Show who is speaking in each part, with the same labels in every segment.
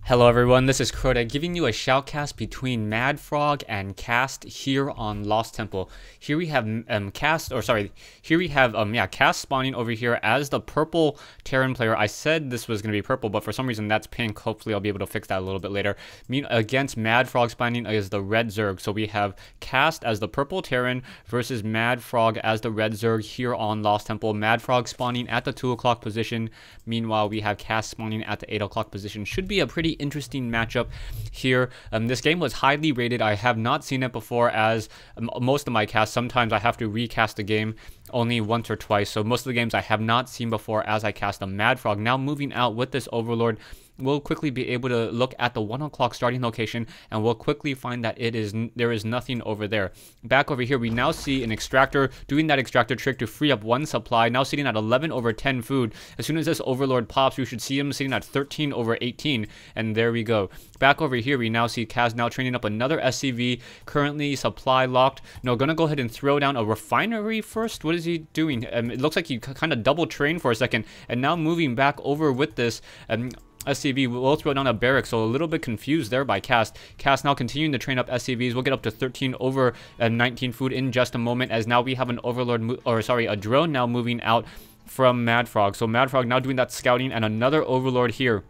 Speaker 1: Hello everyone, this is Crota giving you a shoutcast between MadFrog and Cast here on Lost Temple. Here we have Cast spawning over here as the purple Terran player. I said this was going to be purple, but for some reason that's pink. Hopefully I'll be able to fix that a little bit later. Against MadFrog spawning is the red Zerg. So we have Cast as the purple Terran versus MadFrog as the red Zerg here on Lost Temple. MadFrog spawning at the 2 o'clock position. Meanwhile, we have Cast spawning at the 8 o'clock position. Should be a pretty interesting matchup here. This game was highly rated. I have not seen it before, as most of my casts, sometimes I have to recast the game only once or twice. So most of the games I have not seen before as I cast a MadFrog. Now moving out with this Overlord, we'll quickly be able to look at the 1 o'clock starting location, and we'll quickly find that there is nothing over there. Back over here, we now see an extractor doing that extractor trick to free up 1 supply, now sitting at 11/10 food. As soon as this Overlord pops, we should see him sitting at 13/18, and there we go. Back over here, we now see Kaz now training up another SCV, currently supply locked. No, gonna go ahead and throw down a refinery first. What is he doing? It looks like he kind of double trained for a second, and now moving back over with this SCV will throw down a barrack, so a little bit confused there by Cast. Cast now continuing to train up SCVs. We'll get up to 13/19 food in just a moment, as now we have an a drone now moving out from MadFrog. So MadFrog now doing that scouting, and another Overlord here.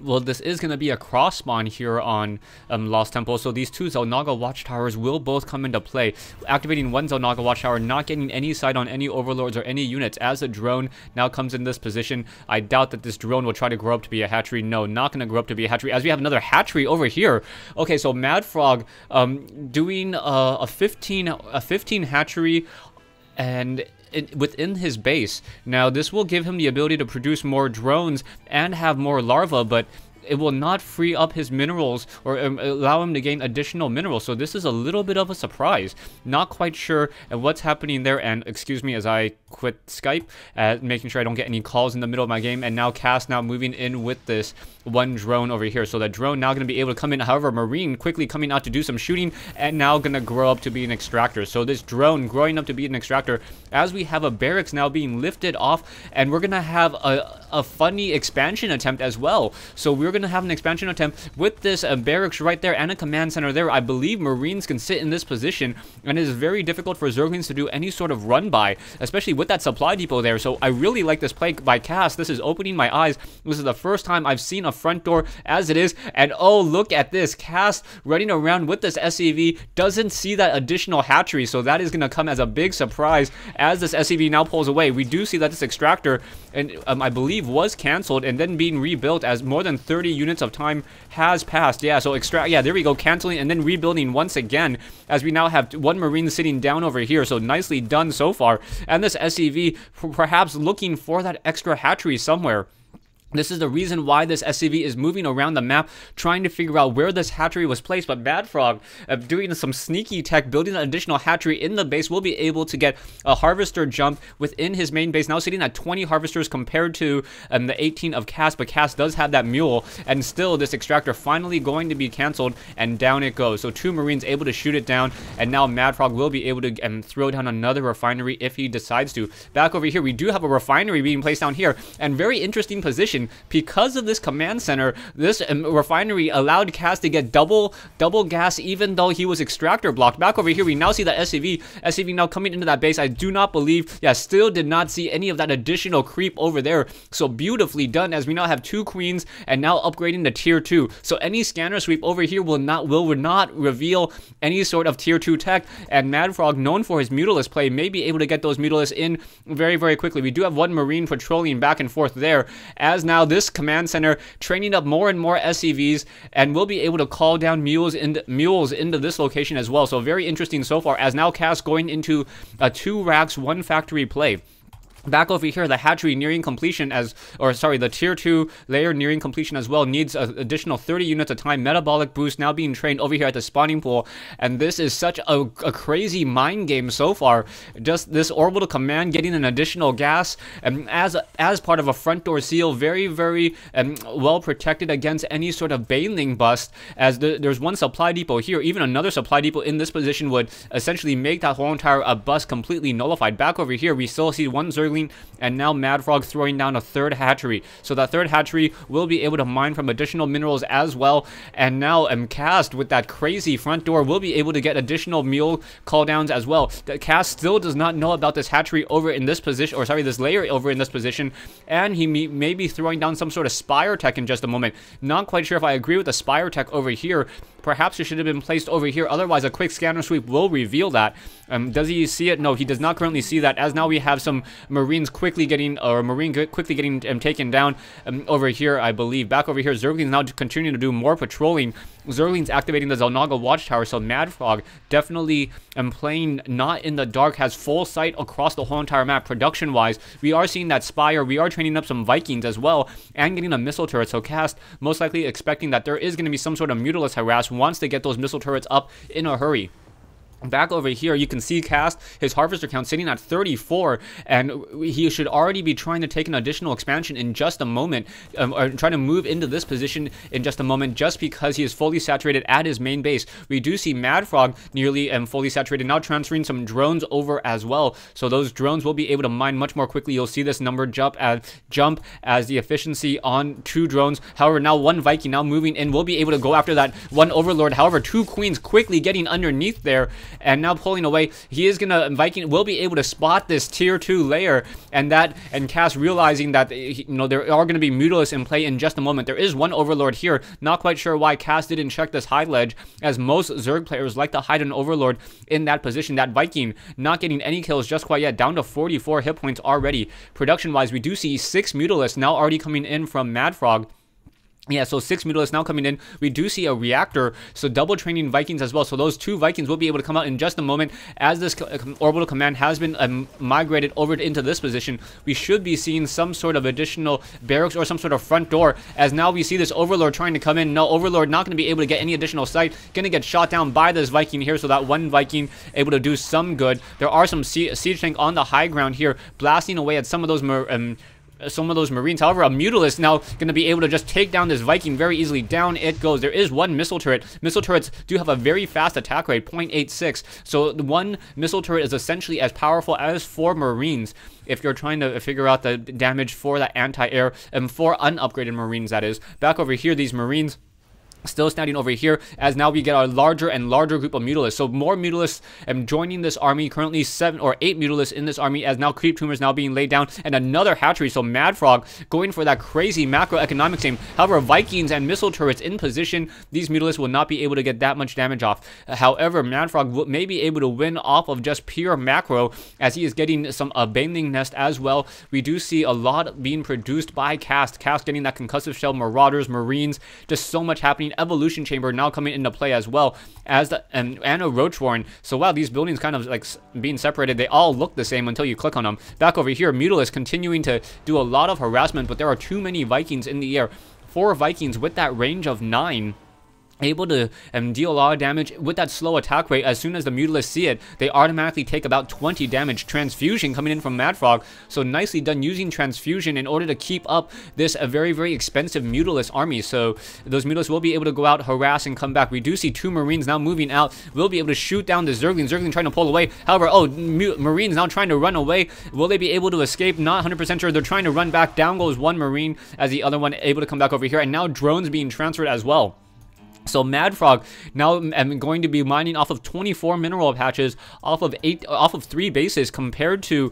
Speaker 1: Well, this is going to be a cross spawn here on Lost Temple, so these 2 Xel'Naga watchtowers will both come into play. Activating 1 Xel'Naga watchtower, not getting any sight on any Overlords or any units. As the drone now comes in this position, I doubt that this drone will try to grow up to be a hatchery. No, not going to grow up to be a hatchery, as we have another hatchery over here. Okay, so MadFrog doing a 15 hatchery, and within his base. Now this will give him the ability to produce more drones and have more larvae, but it will not free up his minerals or allow him to gain additional minerals. So this is a little bit of a surprise. Not quite sure what's happening there. And excuse me as I quit Skype, making sure I don't get any calls in the middle of my game. And now Cast now moving in with this 1 drone over here. So that drone now going to be able to come in. However, Marine quickly coming out to do some shooting, and now going to grow up to be an extractor. So this drone growing up to be an extractor, as we have a barracks now being lifted off, and we're going to have a funny expansion attempt as well. So we're going to have an expansion attempt with this barracks right there and a command center there. I believe Marines can sit in this position, and it is very difficult for Zerglings to do any sort of run by, especially with that supply depot there. So I really like this play by Cast. This is opening my eyes. This is the first time I've seen a front door as it is, and oh, look at this. Cast running around with this SCV, doesn't see that additional hatchery, so that is going to come as a big surprise as this SCV now pulls away. We do see that this extractor, and I believe, was canceled and then being rebuilt as more than 30 units of time has passed. Yeah, so there we go, canceling and then rebuilding once again, as we now have 1 Marine sitting down over here. So nicely done so far, and this SCV perhaps looking for that extra hatchery somewhere. This is the reason why this SCV is moving around the map, trying to figure out where this hatchery was placed. But MadFrog, doing some sneaky tech, building an additional hatchery in the base, will be able to get a harvester jump within his main base. Now sitting at 20 harvesters compared to the 18 of Cast, but Cast does have that mule, and still this extractor finally going to be canceled, and down it goes. So 2 Marines able to shoot it down, and now MadFrog will be able to throw down another refinery if he decides to. Back over here, we do have a refinery being placed down here, and very interesting position. Because of this command center, this refinery allowed Cast to get double gas, even though he was extractor blocked. Back over here, we now see that SCV now coming into that base. I do not believe, still did not see any of that additional creep over there. So beautifully done, as we now have 2 queens and now upgrading to tier 2. So any scanner sweep over here will not reveal any sort of tier 2 tech, and MadFrog, known for his Mutalist play, may be able to get those Mutalists in very, very quickly. We do have 1 Marine patrolling back and forth there, as now this command center training up more and more SCVs, and we'll be able to call down mules into this location as well. So very interesting so far, as now Cast going into a 2 racks 1 factory play. Back over here, the hatchery nearing completion the tier 2 layer nearing completion as well, needs an additional 30 units of time. Metabolic boost now being trained over here at the spawning pool, and this is such a crazy mind game so far. Just this orbital command getting an additional gas, as part of a front door seal, very, very well protected against any sort of baneling bust, as there's 1 supply depot here. Even another supply depot in this position would essentially make that whole entire bust completely nullified. Back over here, we still see 1 Zerg Zergling, and now MadFrog throwing down a third hatchery. So that third hatchery will be able to mine from additional minerals as well. And now Cast with that crazy front door will be able to get additional mule call downs as well. Cast still does not know about this hatchery over in this position, or sorry, this layer over in this position, and he may be throwing down some sort of spire tech in just a moment. Not quite sure if I agree with the spire tech over here. Perhaps it should have been placed over here. Otherwise, a quick scanner sweep will reveal that. Does he see it? No, he does not currently see that. As now we have some Marines quickly getting, taken down over here, I believe. Back over here, Zergling's now continuing to do more patrolling. Zergling's activating the Zelnaga Watchtower, so MadFrog definitely playing not in the dark, has full sight across the whole entire map. Production-wise, we are seeing that Spire. We are training up some Vikings as well, and getting a missile turret. So Cast most likely expecting that there is going to be some sort of Mutalisk harass wants to get those missile turrets up in a hurry. Back over here, you can see Cast, his harvester count sitting at 34, and he should already be trying to take an additional expansion in just a moment, or trying to move into this position in just a moment, just because he is fully saturated at his main base. We do see MadFrog nearly fully saturated, now transferring some drones over as well, so those drones will be able to mine much more quickly. You'll see this number jump as the efficiency on 2 drones. However, now 1 Viking now moving in will be able to go after that 1 Overlord. However, 2 Queens quickly getting underneath there, and now pulling away. He is gonna, Viking will be able to spot this tier 2 layer, and Cast realizing that, you know, there are gonna be Mutalisks in play in just a moment. There is 1 Overlord here. Not quite sure why Cast didn't check this hide ledge, as most Zerg players like to hide an Overlord in that position. That Viking not getting any kills just quite yet, down to 44 hit points already. Production wise, we do see 6 Mutalisks now already coming in from MadFrog. Yeah, so 6 Mutalisks now coming in. We do see a reactor, so double training Vikings as well. So those 2 Vikings will be able to come out in just a moment. As this orbital command has been migrated over into this position, we should be seeing some sort of additional barracks or some sort of front door, as now we see this Overlord trying to come in. No, Overlord not going to be able to get any additional sight. Going to get shot down by this Viking here, so that 1 Viking able to do some good. There are some siege tank on the high ground here, blasting away at some of those Marines. However, a Mutalisk now going to be able to just take down this Viking very easily. Down it goes. There is 1 missile turret. Missile turrets do have a very fast attack rate, 0.86. So 1 missile turret is essentially as powerful as 4 Marines, if you're trying to figure out the damage for that anti-air, and for unupgraded Marines, that is. Back over here, these Marines still standing over here, as now we get a larger and larger group of Mutalisks. So more Mutalisks joining this army. Currently 7 or 8 Mutalisks in this army, as now creep tumors now being laid down, and another hatchery. So MadFrog going for that crazy macroeconomics aim. However, Vikings and missile turrets in position, these Mutalisks will not be able to get that much damage off. However, MadFrog may be able to win off of just pure macro, as he is getting some Baneling Nest as well. We do see a lot being produced by Cast getting that concussive shell, Marauders, Marines, just so much happening. Evolution Chamber now coming into play as well, as the and a Roach Warren. So wow, these buildings kind of like being separated, they all look the same until you click on them. Back over here, Mutalisk continuing to do a lot of harassment, but there are too many Vikings in the air. 4 Vikings with that range of 9, able to deal a lot of damage with that slow attack rate. As soon as the Mutalisks see it, they automatically take about 20 damage. Transfusion coming in from MadFrog, so nicely done using Transfusion in order to keep up this very, very expensive Mutalisk army. So those Mutalisks will be able to go out, harass, and come back. We do see 2 Marines now moving out, will be able to shoot down the Zergling. Zergling trying to pull away. However, Marines now trying to run away. Will they be able to escape? Not 100% sure. They're trying to run back. Down goes 1 Marine, as the other one able to come back over here, and now drones being transferred as well. So MadFrog now going to be mining off of 24 mineral patches, off of 3 bases, compared to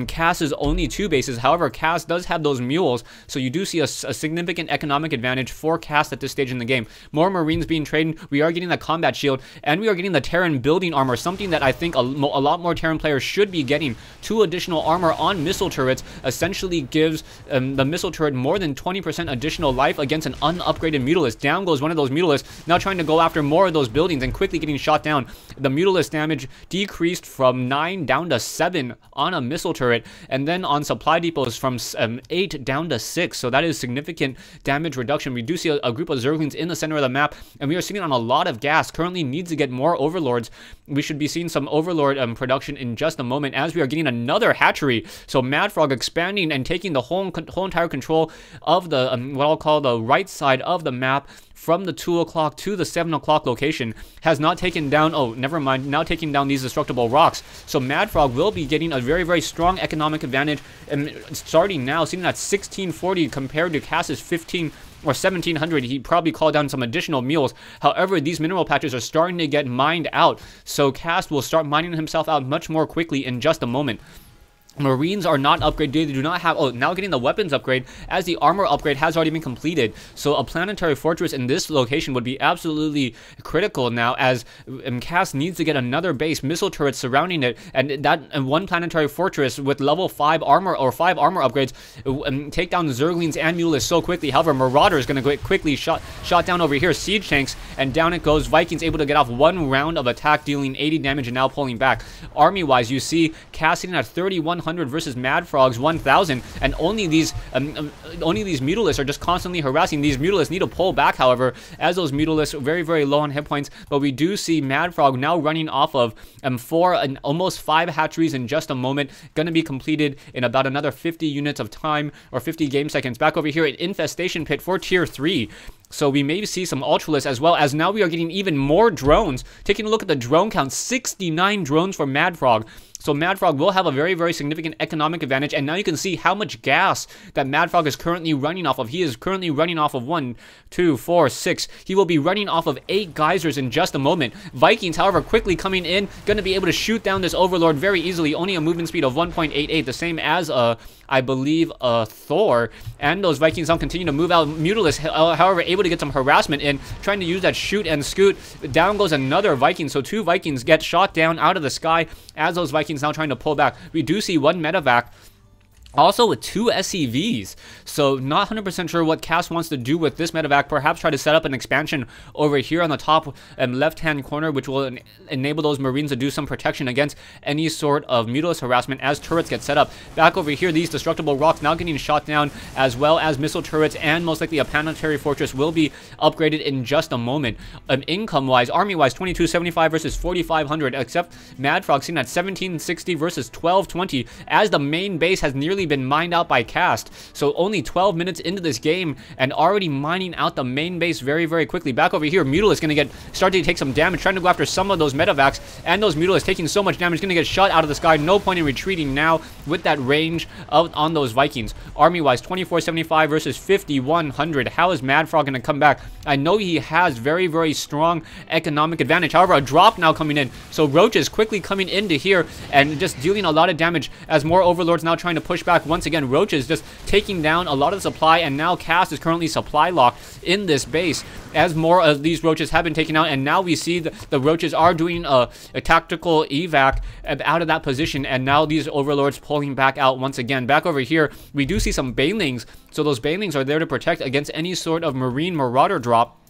Speaker 1: Cast's only 2 bases. However, Cast does have those mules, so you do see a significant economic advantage for Cast at this stage in the game. More Marines being traded. We are getting the combat shield, and we are getting the Terran building armor, something that I think a lot more Terran players should be getting. 2 additional armor on missile turrets essentially gives the missile turret more than 20% additional life against an unupgraded Mutalisk. Down goes one of those Mutalisks, now trying to go after more of those buildings and quickly getting shot down. The Mutalisk damage decreased from 9 down to 7 on a missile turret, and then on supply depots from 8 down to 6. So that is significant damage reduction. We do see a group of Zerglings in the center of the map, and we are sitting on a lot of gas. Currently needs to get more Overlords. We should be seeing some Overlord production in just a moment, as we are getting another hatchery. So MadFrog expanding and taking the whole entire control of the what I'll call the right side of the map, from the 2 o'clock o'clock to the 7 o'clock location has not taken down, oh, never mind, now taking down these destructible rocks. So MadFrog will be getting a very, very strong economic advantage, and starting now, sitting at 1640 compared to Cass's 15 or 1700. He probably called down some additional mules. However, these mineral patches are starting to get mined out, so Cass will start mining himself out much more quickly in just a moment. Marines are not upgraded. They do not have, oh, now getting the weapons upgrade, as the armor upgrade has already been completed. So a planetary fortress in this location would be absolutely critical now, as Cass needs to get another base, missile turrets surrounding it, and one planetary fortress with level 5 armor or 5 armor upgrades take down Zerglings and Mulists so quickly. However, Marauder is going to get quickly shot down over here. Siege tanks, and down it goes. Vikings able to get off one round of attack, dealing 80 damage and now pulling back. Army-wise, you see Cass sitting at 3,100 versus MadFrog's 1,000, and only these Mutalisks are just constantly harassing. These Mutalisks need to pull back, however, as those Mutalisks very, very low on hit points. But we do see MadFrog now running off of 4 and almost 5 hatcheries in just a moment, going to be completed in about another 50 units of time, or 50 game seconds. Back over here at Infestation Pit for tier 3. So we may see some Ultralists, as well as now we are getting even more drones. Taking a look at the drone count, 69 drones for MadFrog. So MadFrog will have a very, very significant economic advantage, and now you can see how much gas that MadFrog is currently running off of. He is currently running off of 1, 2, 4, 6. He will be running off of 8 geysers in just a moment. Vikings, however, quickly coming in, going to be able to shoot down this Overlord very easily. Only a movement speed of 1.88, the same as I believe Thor, and those Vikings now continue to move out. Mutalisks, however, able to get some harassment in, trying to use that shoot and scoot. Down goes another Viking, so 2 Vikings get shot down out of the sky as those Vikings now trying to pull back. We do see 1 medevac, also with 2 SCVs, so not 100% sure what Cass wants to do with this medevac. Perhaps try to set up an expansion over here on the top left-hand corner, which will enable those Marines to do some protection against any sort of Mutalist harassment as turrets get set up. Back over here, these destructible rocks now getting shot down, as well as missile turrets, and most likely a planetary fortress will be upgraded in just a moment. Income-wise, army-wise, 2275 versus 4500, except MadFrog sitting at 1760 versus 1220, as the main base has nearly been mined out by Cast. So only 12 minutes into this game and already mining out the main base very, very quickly. Back over here, Mutalist going to start to take some damage, trying to go after some of those medevacs, and those Mutalists taking so much damage, going to get shot out of the sky. No point in retreating now with that range on those Vikings. Army-wise, 2475 versus 5100. How is MadFrog going to come back? I know he has very, very strong economic advantage. However, a drop now coming in. So Roaches quickly coming into here and just dealing a lot of damage as more Overlords now trying to push back. Once again, Roaches just taking down a lot of the supply, and now Cass is currently supply locked in this base as more of these Roaches have been taken out, and now we see the Roaches are doing a tactical evac out of that position, and now these Overlords pulling back out once again. Back over here, we do see some Banelings, so those Banelings are there to protect against any sort of Marine Marauder drop.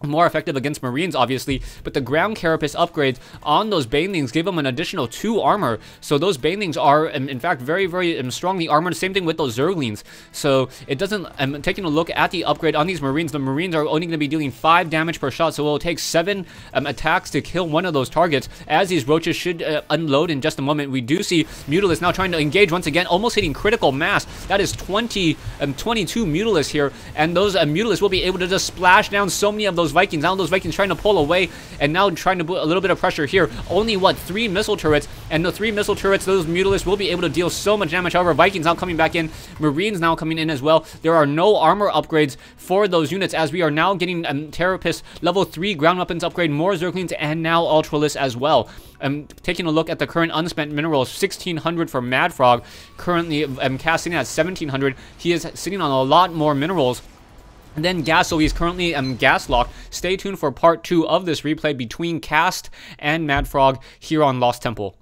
Speaker 1: More effective against Marines, obviously, but the ground carapace upgrades on those Banelings give them an additional 2 armor. So those Banelings are, in fact, very, very strongly armored. Same thing with those Zerglings. So it doesn't, taking a look at the upgrade on these Marines, the Marines are only going to be dealing 5 damage per shot. So it will take 7 attacks to kill one of those targets, as these Roaches should unload in just a moment. We do see Mutalisks now trying to engage once again, almost hitting critical mass. That is 22 Mutalisks here, and those Mutalisks will be able to just splash down so many of those Vikings. Now those Vikings trying to pull away, and now trying to put a little bit of pressure here. Only, what, 3 missile turrets, and the 3 missile turrets, those Mutalisks will be able to deal so much damage. However, Vikings now coming back in, Marines now coming in as well. There are no armor upgrades for those units, as we are now getting Terrapist level 3 ground weapons upgrade, more Zerglings, and now Ultralists as well. Taking a look at the current unspent minerals, 1600 for MadFrog, currently casting at 1700. He is sitting on a lot more minerals. And then gas, so he's currently gas locked. Stay tuned for part 2 of this replay between Cast and MadFrog here on Lost Temple.